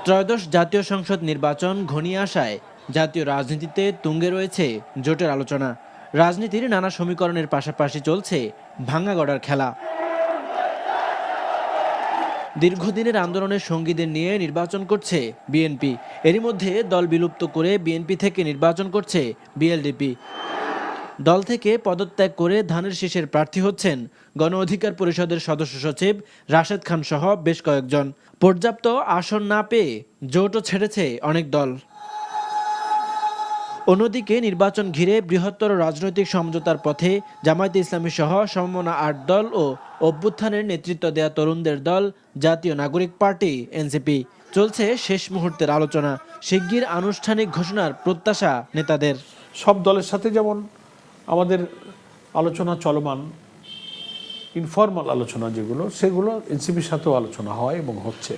ত্রয়োদশ জাতীয় সংসদ নির্বাচন ঘনিয়ে আসায় জাতীয় রাজনীতিতে তুঙ্গে রয়েছে জোটের আলোচনা। রাজনীতির নানা সমীকরণের পাশাপাশি চলছে ভাঙা গড়ার খেলা। দীর্ঘদিনের আন্দোলনের সঙ্গীদের নিয়ে নির্বাচন করছে বিএনপি। এরই মধ্যে দল বিলুপ্ত করে বিএনপি থেকে নির্বাচন করছে বিএলডিপি। দল থেকে পদত্যাগ করে ধানের শীষের প্রার্থী হচ্ছেন গণ অধিকার পরিষদের সদস্য সচিব রাশেদ খান সহ বেশ কয়েকজন। পর্যাপ্ত আসন না পেয়ে জোটও ছেড়েছে অনেক দল। অন্যদিকে নির্বাচন ঘিরে বৃহত্তর রাজনৈতিক সমঝোতার পথে জামায়াতে ইসলামী সহ সমমনা ৮ দল ও অভ্যুত্থানের নেতৃত্ব দেয়া তরুণদের দল জাতীয় নাগরিক পার্টি এনসিপি। চলছে শেষ মুহূর্তের আলোচনা। শিগগির আনুষ্ঠানিক ঘোষণার প্রত্যাশা নেতাদের। সব দলের সাথে যেমন আমাদের আলোচনা চলমান, ইনফর্মাল আলোচনা যেগুলো, সেগুলো এনসিপির সাথেও আলোচনা হয় এবং হচ্ছে।